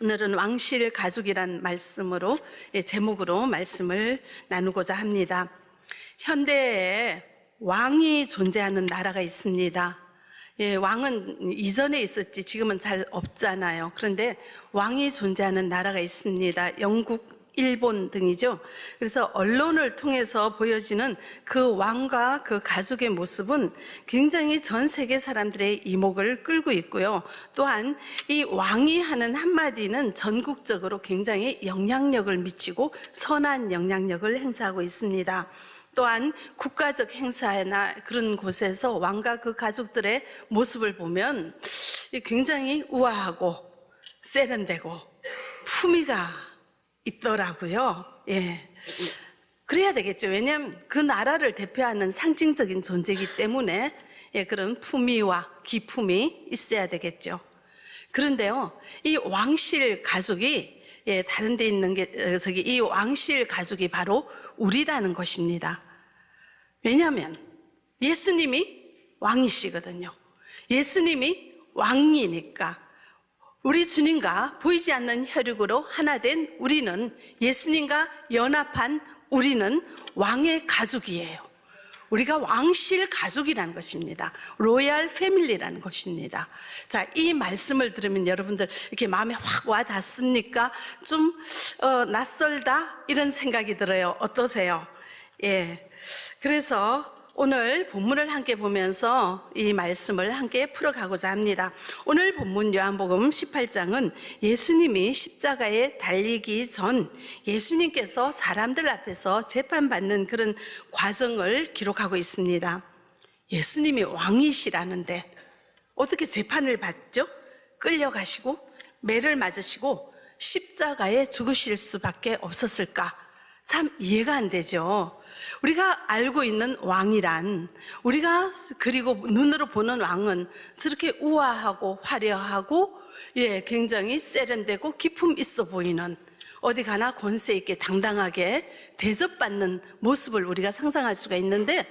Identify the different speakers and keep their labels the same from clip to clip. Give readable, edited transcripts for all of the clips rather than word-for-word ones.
Speaker 1: 오늘은 왕실 가족이란 말씀으로 제목으로 말씀을 나누고자 합니다. 현대에 왕이 존재하는 나라가 있습니다. 왕은 이전에 있었지 지금은 잘 없잖아요. 그런데 왕이 존재하는 나라가 있습니다. 영국, 일본 등이죠. 그래서 언론을 통해서 보여지는 그 왕과 그 가족의 모습은 굉장히 전 세계 사람들의 이목을 끌고 있고요. 또한 이 왕이 하는 한마디는 전국적으로 굉장히 영향력을 미치고 선한 영향력을 행사하고 있습니다. 또한 국가적 행사나 그런 곳에서 왕과 그 가족들의 모습을 보면 굉장히 우아하고 세련되고 품위가 있더라고요. 그래야 되겠죠. 왜냐하면 그 나라를 대표하는 상징적인 존재이기 때문에 그런 품위와 기품이 있어야 되겠죠. 그런데요, 이 왕실 가족이 다른 데 있는 게 이 왕실 가족이 바로 우리라는 것입니다. 왜냐하면 예수님이 왕이시거든요. 예수님이 왕이니까 우리 주님과 보이지 않는 혈육으로 하나 된 우리는, 예수님과 연합한 우리는 왕의 가족이에요. 우리가 왕실 가족이라는 것입니다. 로얄 패밀리라는 것입니다. 자, 이 말씀을 들으면 여러분들 이렇게 마음에 확 와 닿습니까? 좀 낯설다 이런 생각이 들어요. 어떠세요? 그래서 오늘 본문을 함께 보면서 이 말씀을 함께 풀어가고자 합니다. 오늘 본문 요한복음 18장은 예수님이 십자가에 달리기 전 예수님께서 사람들 앞에서 재판받는 그런 과정을 기록하고 있습니다. 예수님이 왕이시라는데 어떻게 재판을 받죠? 끌려가시고 매를 맞으시고 십자가에 죽으실 수밖에 없었을까? 참 이해가 안 되죠. 우리가 알고 있는 왕이란, 우리가 그리고 눈으로 보는 왕은 저렇게 우아하고 화려하고 굉장히 세련되고 기품 있어 보이는, 어디 가나 권세 있게 당당하게 대접받는 모습을 우리가 상상할 수가 있는데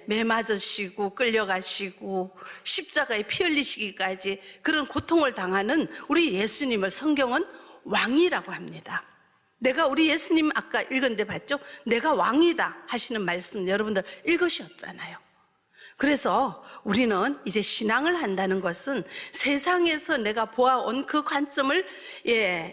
Speaker 1: 매 맞으시고 끌려가시고 십자가에 피 흘리시기까지 그런 고통을 당하는 우리 예수님을 성경은 왕이라고 합니다. 내가 우리 예수님 아까 읽은데 봤죠? 내가 왕이다 하시는 말씀 여러분들 읽으셨잖아요. 그래서 우리는 이제 신앙을 한다는 것은 세상에서 내가 보아온 그 관점을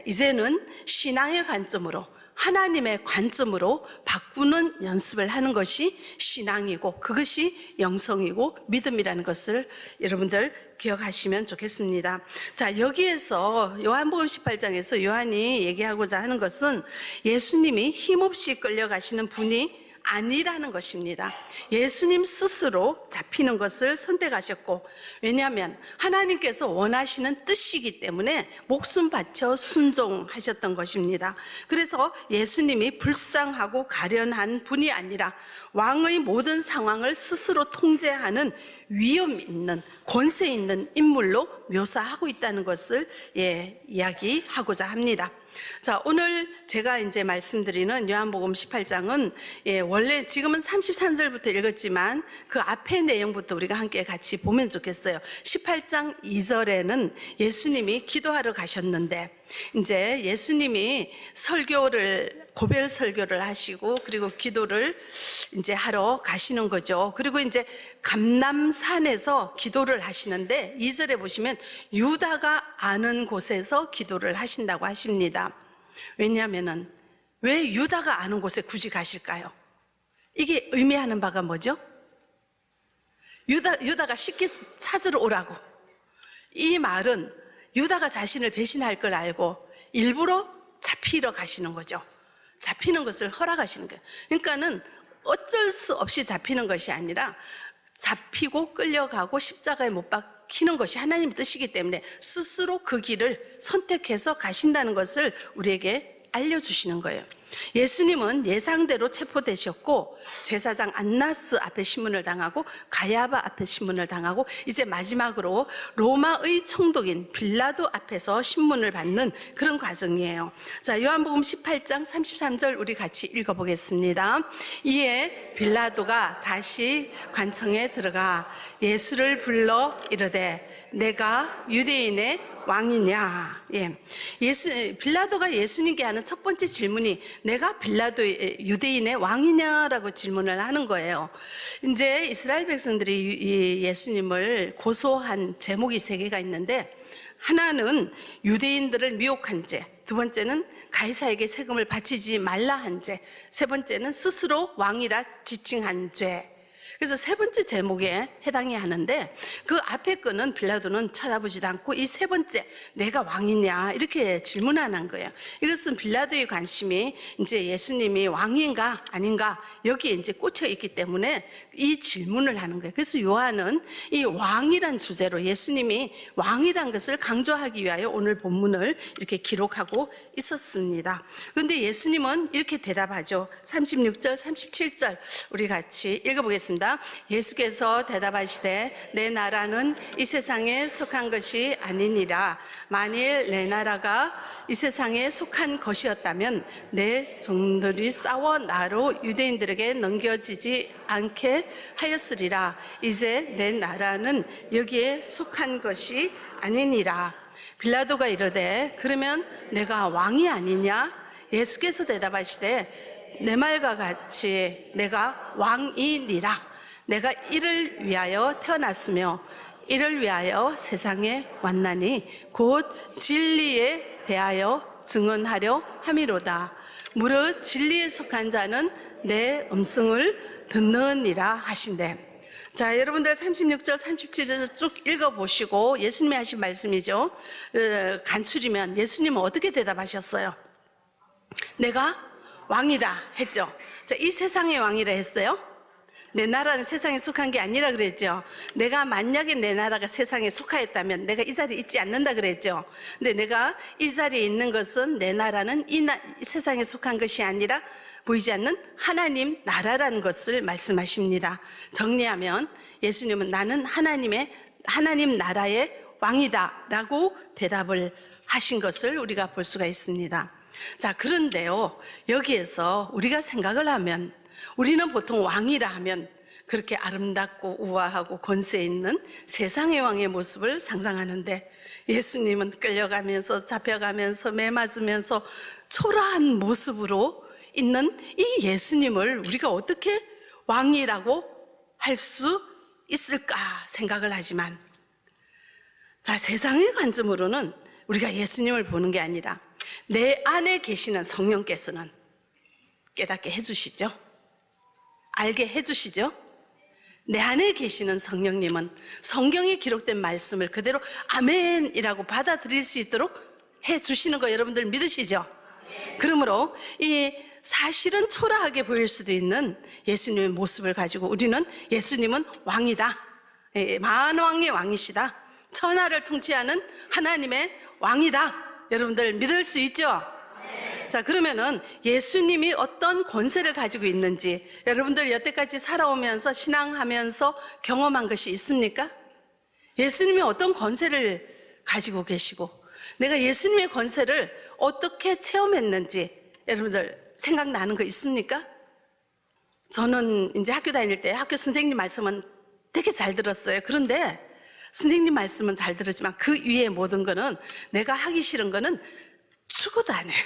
Speaker 1: 이제는 신앙의 관점으로, 하나님의 관점으로 바꾸는 연습을 하는 것이 신앙이고 그것이 영성이고 믿음이라는 것을 여러분들 기억하시면 좋겠습니다. 자, 여기에서 요한복음 18장에서 요한이 얘기하고자 하는 것은 예수님이 힘없이 끌려가시는 분이 아니라는 것입니다. 예수님 스스로 잡히는 것을 선택하셨고, 왜냐하면 하나님께서 원하시는 뜻이기 때문에 목숨 바쳐 순종하셨던 것입니다. 그래서 예수님이 불쌍하고 가련한 분이 아니라 왕의 모든 상황을 스스로 통제하는 위험 있는, 권세 있는 인물로 묘사하고 있다는 것을 이야기하고자 합니다. 자, 오늘 제가 이제 말씀드리는 요한복음 18장은 원래 지금은 33절부터 읽었지만 그 앞의 내용부터 우리가 함께 같이 보면 좋겠어요. 18장 2절에는 예수님이 기도하러 가셨는데, 이제 예수님이 고별 설교를 하시고 그리고 기도를 이제 하러 가시는 거죠. 그리고 이제 감람산에서 기도를 하시는데 2절에 보시면 유다가 아는 곳에서 기도를 하신다고 하십니다. 왜냐하면은 왜 유다가 아는 곳에 굳이 가실까요? 이게 의미하는 바가 뭐죠? 유다가 쉽게 찾으러 오라고. 이 말은 유다가 자신을 배신할 걸 알고 일부러 잡히러 가시는 거죠. 잡히는 것을 허락하시는 거예요. 그러니까는 어쩔 수 없이 잡히는 것이 아니라 잡히고 끌려가고 십자가에 못 박히는 것이 하나님의 뜻이기 때문에 스스로 그 길을 선택해서 가신다는 것을 우리에게 알려주시는 거예요. 예수님은 예상대로 체포되셨고 제사장 안나스 앞에 신문을 당하고 가야바 앞에 신문을 당하고 이제 마지막으로 로마의 총독인 빌라도 앞에서 신문을 받는 그런 과정이에요. 자, 요한복음 18장 33절 우리 같이 읽어보겠습니다. 이에 빌라도가 다시 관청에 들어가 예수를 불러 이르되 내가 유대인의 왕이냐? 빌라도가 예수님께 하는 첫 번째 질문이 내가 유대인의 왕이냐라고 질문을 하는 거예요. 이제 이스라엘 백성들이 이 예수님을 고소한 제목이 세 개가 있는데, 하나는 유대인들을 미혹한 죄, 두 번째는 가이사에게 세금을 바치지 말라 한 죄, 세 번째는 스스로 왕이라 지칭한 죄. 그래서 세 번째 제목에 해당이 하는데, 그 앞에 거는 빌라도는 쳐다보지도 않고 이 세 번째 내가 왕이냐 이렇게 질문하는 거예요. 이것은 빌라도의 관심이 이제 예수님이 왕인가 아닌가 여기에 이제 꽂혀 있기 때문에 이 질문을 하는 거예요. 그래서 요한은 이 왕이란 주제로 예수님이 왕이란 것을 강조하기 위하여 오늘 본문을 이렇게 기록하고 있었습니다. 그런데 예수님은 이렇게 대답하죠. 36절 37절 우리 같이 읽어보겠습니다. 예수께서 대답하시되 내 나라는 이 세상에 속한 것이 아니니라. 만일 내 나라가 이 세상에 속한 것이었다면 내 종들이 싸워 나로 유대인들에게 넘겨지지 않게 하였으리라. 이제 내 나라는 여기에 속한 것이 아니니라. 빌라도가 이르되 그러면 내가 왕이 아니냐? 예수께서 대답하시되 내 말과 같이 내가 왕이니라. 내가 이를 위하여 태어났으며 이를 위하여 세상에 왔나니 곧 진리에 대하여 증언하려 함이로다. 무릇 진리에 속한 자는 내 음성을 듣느니라 하신대. 자, 여러분들 36절 37절에서 쭉 읽어보시고 예수님이 하신 말씀이죠. 간추리면 예수님은 어떻게 대답하셨어요? 내가 왕이다 했죠. 자, 이 세상의 왕이라 했어요. 내 나라는 세상에 속한 게 아니라 그랬죠. 내가 만약에 내 나라가 세상에 속하였다면 내가 이 자리에 있지 않는다 그랬죠. 근데 내가 이 자리에 있는 것은 내 나라는 이 세상에 속한 것이 아니라 보이지 않는 하나님 나라라는 것을 말씀하십니다. 정리하면 예수님은 나는 하나님 나라의 왕이다 라고 대답을 하신 것을 우리가 볼 수가 있습니다. 자, 그런데요, 여기에서 우리가 생각을 하면 우리는 보통 왕이라 하면 그렇게 아름답고 우아하고 권세 있는 세상의 왕의 모습을 상상하는데, 예수님은 끌려가면서 잡혀가면서 매 맞으면서 초라한 모습으로 있는 이 예수님을 우리가 어떻게 왕이라고 할 수 있을까 생각을 하지만, 자, 세상의 관점으로는 우리가 예수님을 보는 게 아니라 내 안에 계시는 성령께서는 깨닫게 해주시죠. 알게 해주시죠. 내 안에 계시는 성령님은 성경에 기록된 말씀을 그대로 아멘이라고 받아들일 수 있도록 해주시는 거 여러분들 믿으시죠? 그러므로 이 사실은 초라하게 보일 수도 있는 예수님의 모습을 가지고 우리는 예수님은 왕이다, 만왕의 왕이시다, 천하를 통치하는 하나님의 왕이다, 여러분들 믿을 수 있죠? 자, 그러면은 예수님이 어떤 권세를 가지고 있는지 여러분들 여태까지 살아오면서 신앙하면서 경험한 것이 있습니까? 예수님이 어떤 권세를 가지고 계시고 내가 예수님의 권세를 어떻게 체험했는지 여러분들 생각나는 거 있습니까? 저는 이제 학교 다닐 때 학교 선생님 말씀은 되게 잘 들었어요. 그런데 선생님 말씀은 잘 들었지만 그 위에 모든 거는 내가 하기 싫은 거는 죽어도 안 해요.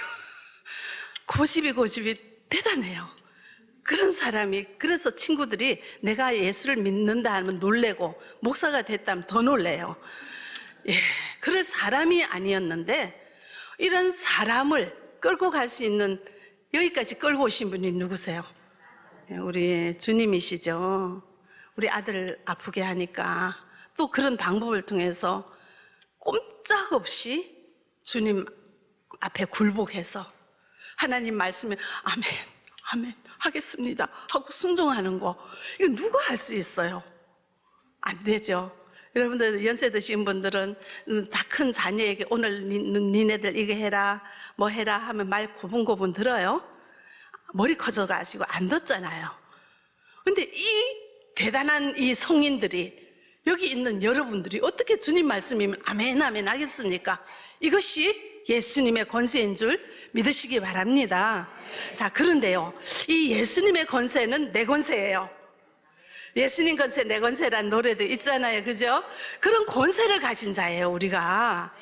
Speaker 1: 고집이 대단해요. 그런 사람이, 그래서 친구들이 내가 예수를 믿는다 하면 놀래고 목사가 됐다면 더 놀래요. 그럴 사람이 아니었는데 이런 사람을 끌고 갈 수 있는, 여기까지 끌고 오신 분이 누구세요? 우리 주님이시죠. 우리 아들 아프게 하니까 또 그런 방법을 통해서 꼼짝없이 주님 앞에 굴복해서 하나님 말씀에 아멘 하겠습니다 하고 순종하는 거, 이거 누가 할 수 있어요? 안 되죠. 여러분들 연세 드신 분들은 다 큰 자녀에게 오늘 니네들 이거 해라 뭐 해라 하면 말 고분고분 들어요? 머리 커져가지고 안 듣잖아요. 근데 이 대단한 이 성인들이, 여기 있는 여러분들이 어떻게 주님 말씀이면 아멘 하겠습니까? 이것이 예수님의 권세인 줄 믿으시기 바랍니다. 자, 그런데요, 이 예수님의 권세는 내 권세예요. 예수님 권세 내 권세란 노래도 있잖아요, 그죠? 그런 권세를 가진 자예요, 우리가.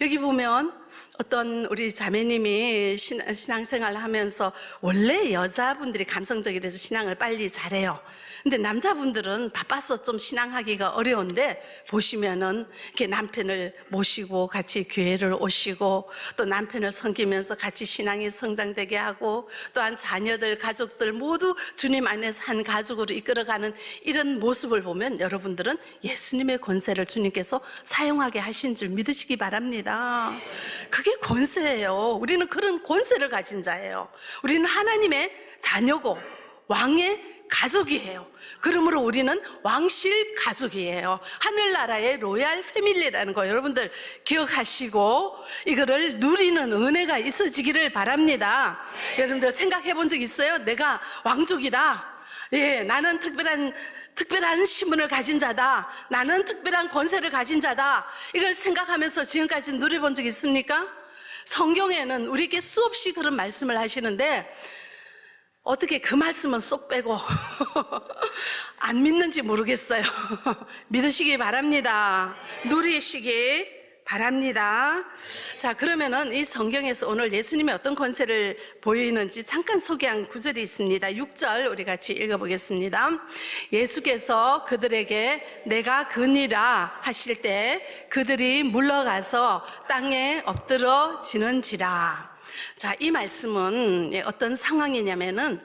Speaker 1: 여기 보면 어떤 우리 자매님이 신앙생활을 하면서 원래 여자분들이 감성적이라서 신앙을 빨리 잘해요. 근데 남자분들은 바빠서 좀 신앙하기가 어려운데 보시면은 이렇게 남편을 모시고 같이 교회를 오시고 또 남편을 섬기면서 같이 신앙이 성장되게 하고 또한 자녀들, 가족들 모두 주님 안에서 한 가족으로 이끌어가는 이런 모습을 보면 여러분들은 예수님의 권세를 주님께서 사용하게 하신 줄 믿으시기 바랍니다. 그게 권세예요. 우리는 그런 권세를 가진 자예요. 우리는 하나님의 자녀고 왕의 가족이에요. 그러므로 우리는 왕실 가족이에요. 하늘나라의 로얄 패밀리라는 거 여러분들 기억하시고 이거를 누리는 은혜가 있어지기를 바랍니다. 여러분들 생각해 본 적 있어요? 내가 왕족이다. 예, 나는 특별한 신분을 가진 자다. 나는 특별한 권세를 가진 자다. 이걸 생각하면서 지금까지 누려본 적 있습니까? 성경에는 우리에게 수없이 그런 말씀을 하시는데 어떻게 그 말씀은 쏙 빼고 안 믿는지 모르겠어요. 믿으시기 바랍니다. 누리시기 바랍니다. 자, 그러면은 이 성경에서 오늘 예수님이 어떤 권세를 보이는지 잠깐 소개한 구절이 있습니다. 6절 우리 같이 읽어보겠습니다. 예수께서 그들에게 내가 그니라 하실 때 그들이 물러가서 땅에 엎드러지는지라. 자, 이 말씀은 어떤 상황이냐면은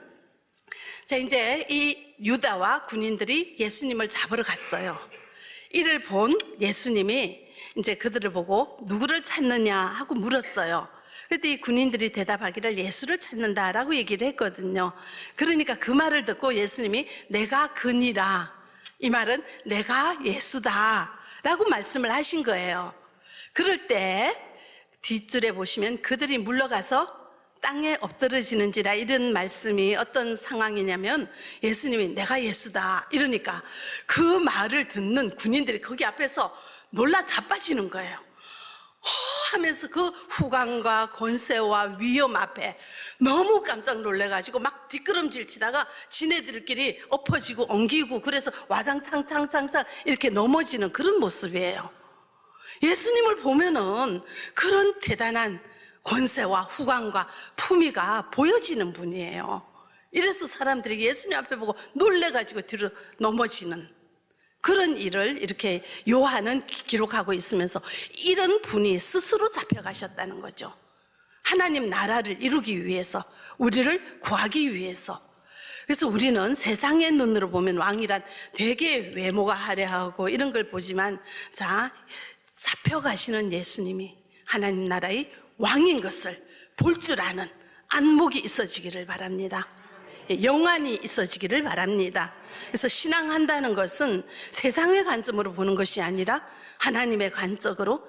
Speaker 1: 자, 이제 이 유다와 군인들이 예수님을 잡으러 갔어요. 이를 본 예수님이 이제 그들을 보고 누구를 찾느냐 하고 물었어요. 그때 이 군인들이 대답하기를 예수를 찾는다라고 얘기를 했거든요. 그러니까 그 말을 듣고 예수님이 내가 그니라, 이 말은 내가 예수다라고 말씀을 하신 거예요. 그럴 때 뒷줄에 보시면 그들이 물러가서 땅에 엎드러지는지라, 이런 말씀이 어떤 상황이냐면 예수님이 내가 예수다 이러니까 그 말을 듣는 군인들이 거기 앞에서 놀라 자빠지는 거예요. 하면서 그 후광과 권세와 위험 앞에 너무 깜짝 놀래가지고 막 뒷걸음질 치다가 지네들끼리 엎어지고 엉기고 그래서 와장창창창창 이렇게 넘어지는 그런 모습이에요. 예수님을 보면은 그런 대단한 권세와 후광과 품위가 보여지는 분이에요. 이래서 사람들이 예수님 앞에 보고 놀래가지고 뒤로 넘어지는 그런 일을 이렇게 요한은 기록하고 있으면서 이런 분이 스스로 잡혀가셨다는 거죠. 하나님 나라를 이루기 위해서, 우리를 구하기 위해서. 그래서 우리는 세상의 눈으로 보면 왕이란 되게 외모가 화려하고 이런 걸 보지만, 자, 잡혀가시는 예수님이 하나님 나라의 왕인 것을 볼 줄 아는 안목이 있어지기를 바랍니다. 영안이 있어지기를 바랍니다. 그래서 신앙한다는 것은 세상의 관점으로 보는 것이 아니라 하나님의 관점으로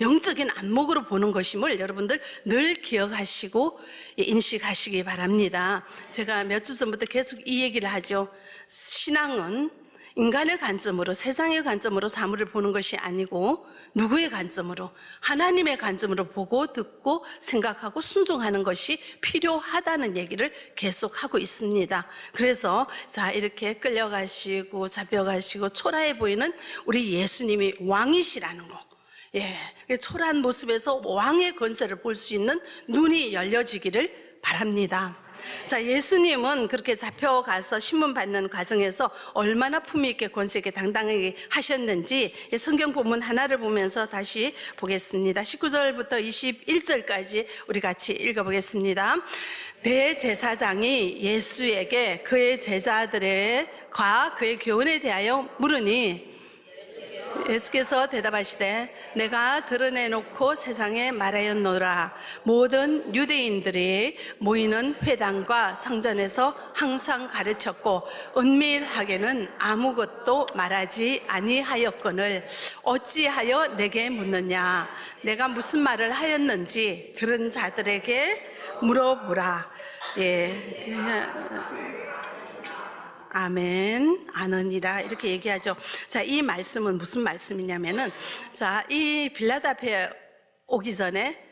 Speaker 1: 영적인 안목으로 보는 것임을 여러분들 늘 기억하시고 인식하시기 바랍니다. 제가 몇 주 전부터 계속 이 얘기를 하죠. 신앙은 인간의 관점으로, 세상의 관점으로 사물을 보는 것이 아니고 누구의 관점으로, 하나님의 관점으로 보고 듣고 생각하고 순종하는 것이 필요하다는 얘기를 계속하고 있습니다. 그래서 자, 이렇게 끌려가시고 잡혀가시고 초라해 보이는 우리 예수님이 왕이시라는 거, 예, 초라한 모습에서 왕의 권세를 볼 수 있는 눈이 열려지기를 바랍니다. 자, 예수님은 그렇게 잡혀가서 신문 받는 과정에서 얼마나 품위 있게 권세 있게 당당하게 하셨는지 성경 본문 하나를 보면서 다시 보겠습니다. 19절부터 21절까지 우리 같이 읽어보겠습니다. 대제사장이 예수에게 그의 제자들과 그의 교훈에 대하여 물으니 예수께서 대답하시되 내가 드러내놓고 세상에 말하였노라. 모든 유대인들이 모이는 회당과 성전에서 항상 가르쳤고 은밀하게는 아무것도 말하지 아니하였거늘 어찌하여 내게 묻느냐. 내가 무슨 말을 하였는지 들은 자들에게 물어보라. 예. 아멘, 아느니라 이렇게 얘기하죠. 자, 이 말씀은 무슨 말씀이냐면은, 자, 이 빌라도 앞에 오기 전에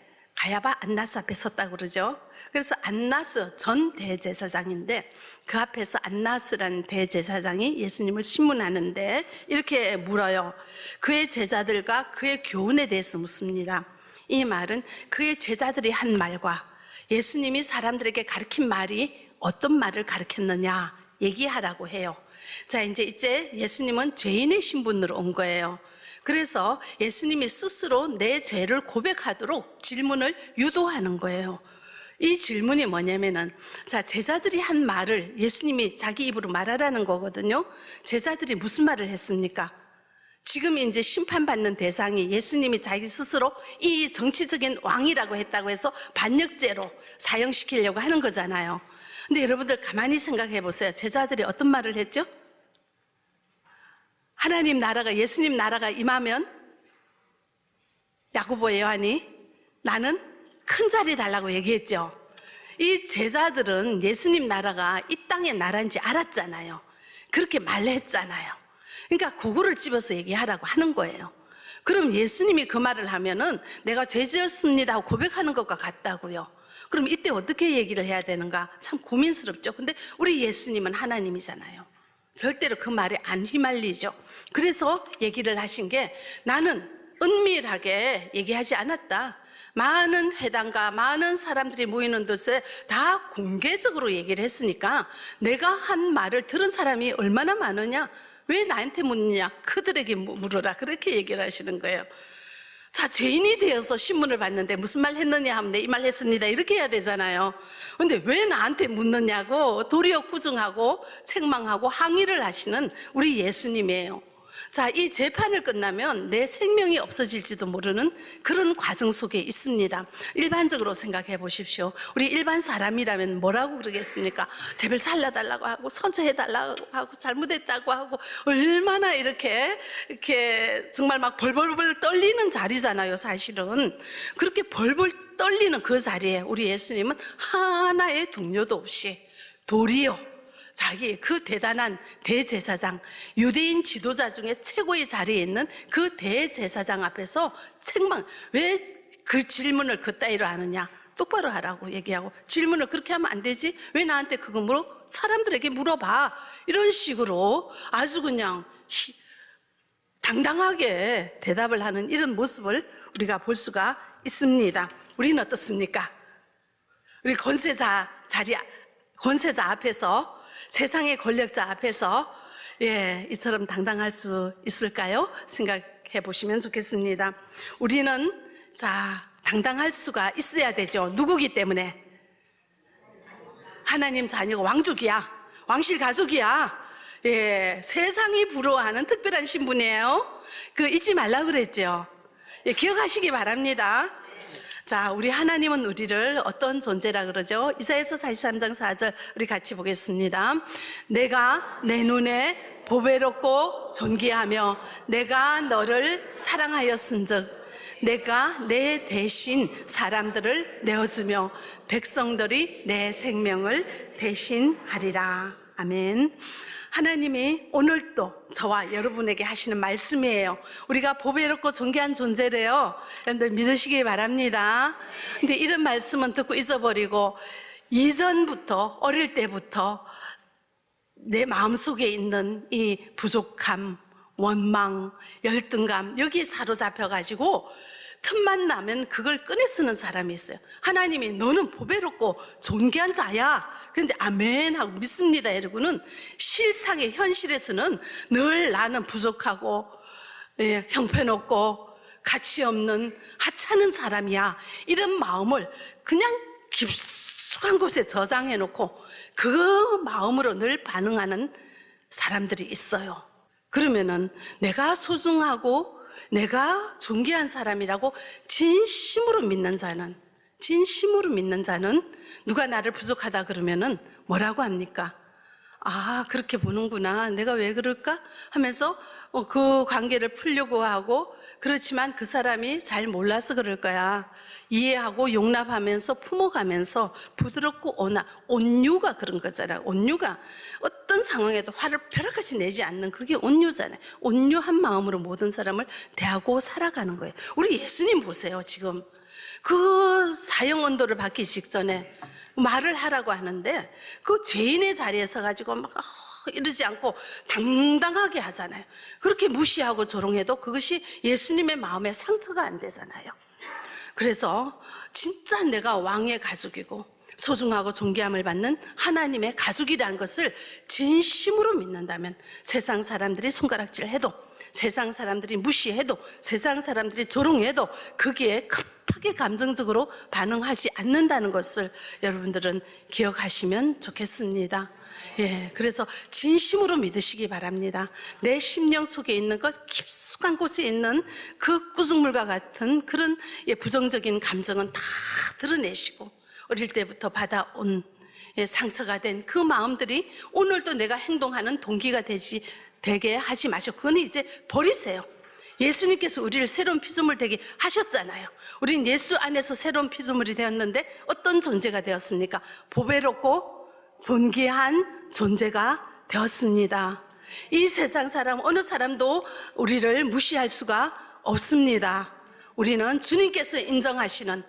Speaker 1: 가야바 안나스 앞에 섰다고 그러죠. 그래서 안나스 전 대제사장인데 그 앞에서 안나스라는 대제사장이 예수님을 신문하는데 이렇게 물어요. 그의 제자들과 그의 교훈에 대해서 묻습니다. 이 말은 그의 제자들이 한 말과 예수님이 사람들에게 가르친 말이 어떤 말을 가르쳤느냐 얘기하라고 해요. 자, 이제 예수님은 죄인의 신분으로 온 거예요. 그래서 예수님이 스스로 내 죄를 고백하도록 질문을 유도하는 거예요. 이 질문이 뭐냐면은, 자, 제자들이 한 말을 예수님이 자기 입으로 말하라는 거거든요. 제자들이 무슨 말을 했습니까? 지금 이제 심판받는 대상이 예수님이 자기 스스로 이 정치적인 왕이라고 했다고 해서 반역죄로 사형시키려고 하는 거잖아요. 근데 여러분들 가만히 생각해 보세요. 제자들이 어떤 말을 했죠? 하나님 나라가, 예수님 나라가 임하면 야고보 요한이 나는 큰 자리 달라고 얘기했죠. 이 제자들은 예수님 나라가 이 땅의 나라인지 알았잖아요. 그렇게 말했잖아요. 그러니까 그거를 집어서 얘기하라고 하는 거예요. 그럼 예수님이 그 말을 하면은 내가 죄 지었습니다 하고 고백하는 것과 같다고요. 그럼 이때 어떻게 얘기를 해야 되는가? 참 고민스럽죠. 근데 우리 예수님은 하나님이잖아요. 절대로 그 말에 안 휘말리죠. 그래서 얘기를 하신 게, 나는 은밀하게 얘기하지 않았다. 많은 회당과 많은 사람들이 모이는 곳에 다 공개적으로 얘기를 했으니까 내가 한 말을 들은 사람이 얼마나 많으냐? 왜 나한테 묻느냐? 그들에게 물어라. 그렇게 얘기를 하시는 거예요. 자, 죄인이 되어서 신문을 봤는데 무슨 말 했느냐 하면 네, 이 말 했습니다 이렇게 해야 되잖아요. 근데 왜 나한테 묻느냐고 도리어 꾸중하고 책망하고 항의를 하시는 우리 예수님이에요. 자, 이 재판을 끝나면 내 생명이 없어질지도 모르는 그런 과정 속에 있습니다. 일반적으로 생각해 보십시오. 우리 일반 사람이라면 뭐라고 그러겠습니까? 제발 살려달라고 하고 선처해달라고 하고 잘못했다고 하고 얼마나 이렇게 정말 막 벌벌벌 떨리는 자리잖아요. 사실은 그렇게 벌벌 떨리는 그 자리에 우리 예수님은 하나의 동료도 없이 도리어 자기 그 대단한 대제사장, 유대인 지도자 중에 최고의 자리에 있는 그 대제사장 앞에서 책망, 왜 그 질문을 그따위로 하느냐? 똑바로 하라고 얘기하고, 질문을 그렇게 하면 안 되지? 왜 나한테 그거 물어? 사람들에게 물어봐. 이런 식으로 아주 그냥 당당하게 대답을 하는 이런 모습을 우리가 볼 수가 있습니다. 우리는 어떻습니까? 우리 권세자 앞에서, 세상의 권력자 앞에서 이처럼 당당할 수 있을까요? 생각해 보시면 좋겠습니다. 우리는 당당할 수가 있어야 되죠. 누구기 때문에? 하나님 자녀가 왕족이야. 왕실 가족이야. 세상이 부러워하는 특별한 신분이에요. 그 잊지 말라 그랬죠. 기억하시기 바랍니다. 자, 우리 하나님은 우리를 어떤 존재라 그러죠? 이사야서 43장 4절 우리 같이 보겠습니다. 내가 내 눈에 보배롭고 존귀하며 내가 너를 사랑하였은즉 내가 내 대신 사람들을 내어주며 백성들이 내 생명을 대신하리라. 아멘. 하나님이 오늘도 저와 여러분에게 하시는 말씀이에요. 우리가 보배롭고 존귀한 존재래요. 여러분들 믿으시기 바랍니다. 근데 이런 말씀은 듣고 잊어버리고 이전부터, 어릴 때부터 내 마음속에 있는 이 부족함, 원망, 열등감, 여기에 사로잡혀가지고 틈만 나면 그걸 꺼내 쓰는 사람이 있어요. 하나님이 너는 보배롭고 존귀한 자야. 그런데 아멘 하고 믿습니다 이러고는 실상의 현실에서는 늘 나는 부족하고 형편없고 가치 없는 하찮은 사람이야. 이런 마음을 그냥 깊숙한 곳에 저장해 놓고 그 마음으로 늘 반응하는 사람들이 있어요. 그러면은 내가 소중하고 내가 존귀한 사람이라고 진심으로 믿는 자는 누가 나를 부족하다 그러면은 뭐라고 합니까? 아, 그렇게 보는구나. 내가 왜 그럴까? 하면서 그 관계를 풀려고 하고, 그렇지만 그 사람이 잘 몰라서 그럴 거야. 이해하고 용납하면서 품어가면서 부드럽고 온유가 그런 거잖아요. 온유가 어떤 상황에도 화를 벼락같이 내지 않는 그게 온유잖아요. 온유한 마음으로 모든 사람을 대하고 살아가는 거예요. 우리 예수님 보세요. 지금 그 사형 언도를 받기 직전에 말을 하라고 하는데 그 죄인의 자리에 서가지고 막 이러지 않고 당당하게 하잖아요. 그렇게 무시하고 조롱해도 그것이 예수님의 마음에 상처가 안 되잖아요. 그래서 진짜 내가 왕의 가족이고 소중하고 존귀함을 받는 하나님의 가족이라는 것을 진심으로 믿는다면 세상 사람들이 손가락질해도, 세상 사람들이 무시해도, 세상 사람들이 조롱해도 거기에 급하게 감정적으로 반응하지 않는다는 것을 여러분들은 기억하시면 좋겠습니다. 그래서 진심으로 믿으시기 바랍니다. 내 심령 속에 있는 것, 깊숙한 곳에 있는 그 구승물과 같은 그런 부정적인 감정은 다 드러내시고, 어릴 때부터 받아온 상처가 된 그 마음들이 오늘도 내가 행동하는 동기가 되게 하지 마시고, 그건 이제 버리세요. 예수님께서 우리를 새로운 피조물 되게 하셨잖아요. 우린 예수 안에서 새로운 피조물이 되었는데 어떤 존재가 되었습니까? 보배롭고 존귀한 존재가 되었습니다. 이 세상 사람 어느 사람도 우리를 무시할 수가 없습니다. 우리는 주님께서 인정하시는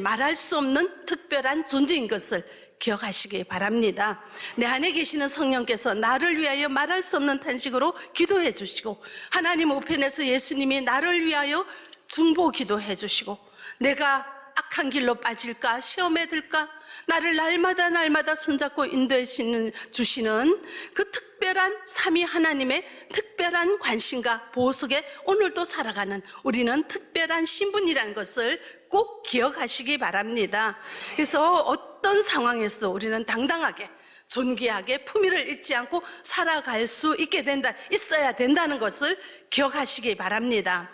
Speaker 1: 말할 수 없는 특별한 존재인 것을 기억하시기 바랍니다. 내 안에 계시는 성령께서 나를 위하여 말할 수 없는 탄식으로 기도해 주시고, 하나님 우편에서 예수님이 나를 위하여 중보 기도해 주시고, 내가 악한 길로 빠질까, 시험에 들까, 나를 날마다 손잡고 인도해 주시는 그 특별한 삼위 하나님의 특별한 관심과 보호 속에 오늘도 살아가는 우리는 특별한 신분이라는 것을 꼭 기억하시기 바랍니다. 그래서 어떤 상황에서도 우리는 당당하게, 존귀하게, 품위를 잊지 않고 살아갈 수 있어야 된다는 것을 기억하시기 바랍니다.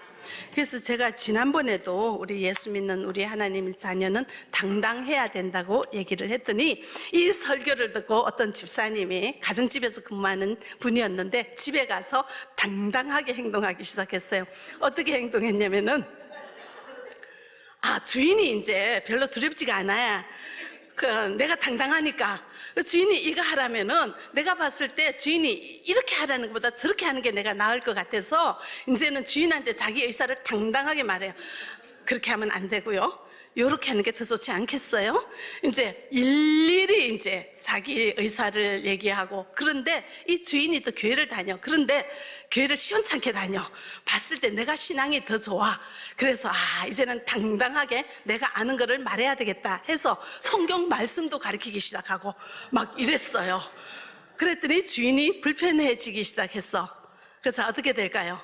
Speaker 1: 그래서 제가 지난번에도 우리 예수 믿는 우리 하나님의 자녀는 당당해야 된다고 얘기를 했더니, 이 설교를 듣고 어떤 집사님이 가정집에서 근무하는 분이었는데 집에 가서 당당하게 행동하기 시작했어요. 어떻게 행동했냐면은, 주인이 이제 별로 두렵지가 않아요. 내가 당당하니까 그 주인이 이거 하라면은 내가 봤을 때 주인이 이렇게 하라는 것보다 저렇게 하는 게 내가 나을 것 같아서 이제는 주인한테 자기 의사를 당당하게 말해요. 그렇게 하면 안 되고요, 요렇게 하는 게 더 좋지 않겠어요? 이제 일일이 이제 자기 의사를 얘기하고, 그런데 이 주인이 또 교회를 다녀. 그런데 교회를 시원찮게 다녀. 봤을 때 내가 신앙이 더 좋아. 그래서 이제는 당당하게 내가 아는 거를 말해야 되겠다 해서 성경 말씀도 가르치기 시작하고 막 이랬어요. 그랬더니 주인이 불편해지기 시작했어. 그래서 어떻게 될까요?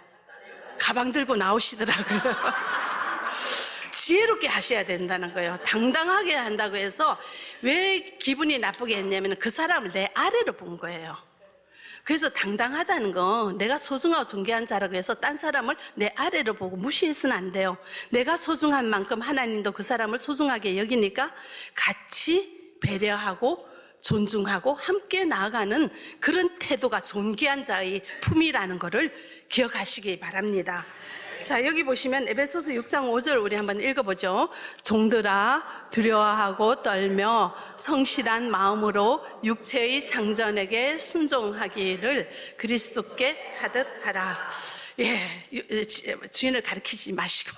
Speaker 1: 가방 들고 나오시더라고요. 지혜롭게 하셔야 된다는 거예요. 당당하게 한다고 해서 왜 기분이 나쁘게 했냐면 그 사람을 내 아래로 본 거예요. 그래서 당당하다는 건 내가 소중하고 존귀한 자라고 해서 딴 사람을 내 아래로 보고 무시해서는 안 돼요. 내가 소중한 만큼 하나님도 그 사람을 소중하게 여기니까 같이 배려하고 존중하고 함께 나아가는 그런 태도가 존귀한 자의 품이라는 것을 기억하시기 바랍니다. 자, 여기 보시면 에베소서 6장 5절 우리 한번 읽어보죠. 종들아, 두려워하고 떨며 성실한 마음으로 육체의 상전에게 순종하기를 그리스도께 하듯 하라. 주인을 가리키지 마시고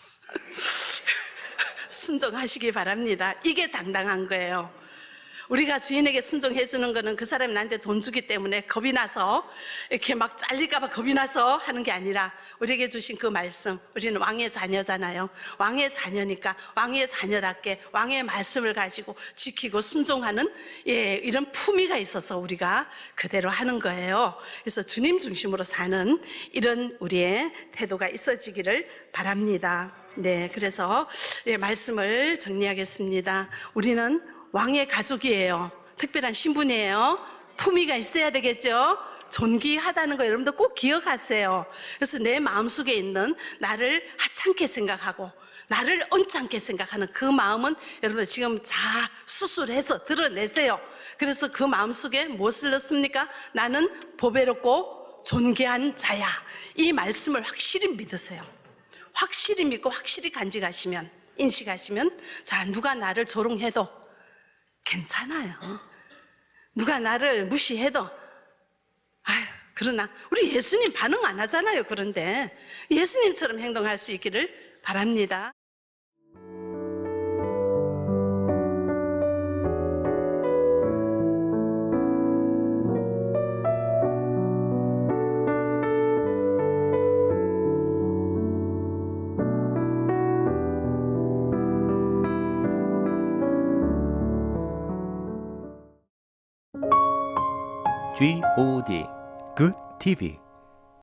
Speaker 1: 순종하시기 바랍니다. 이게 당당한 거예요. 우리가 주인에게 순종해 주는 거는 그 사람이 나한테 돈 주기 때문에 겁이 나서 이렇게 막 잘릴까 봐 겁이 나서 하는 게 아니라, 우리에게 주신 그 말씀, 우리는 왕의 자녀잖아요. 왕의 자녀니까 왕의 자녀답게 왕의 말씀을 가지고 지키고 순종하는 이런 품위가 있어서 우리가 그대로 하는 거예요. 그래서 주님 중심으로 사는 이런 우리의 태도가 있어지기를 바랍니다. 그래서 말씀을 정리하겠습니다. 우리는 왕의 가족이에요. 특별한 신분이에요. 품위가 있어야 되겠죠? 존귀하다는 거 여러분들 꼭 기억하세요. 그래서 내 마음속에 있는 나를 하찮게 생각하고 나를 언짢게 생각하는 그 마음은 여러분들 지금 수술해서 드러내세요. 그래서 그 마음속에 무엇을 넣습니까? 나는 보배롭고 존귀한 자야. 이 말씀을 확실히 믿으세요. 확실히 믿고 확실히 간직하시면, 인식하시면, 자, 누가 나를 조롱해도 괜찮아요. 누가 나를 무시해도 그러나 우리 예수님 반응 안 하잖아요. 그런데 예수님처럼 행동할 수 있기를 바랍니다.
Speaker 2: Good TV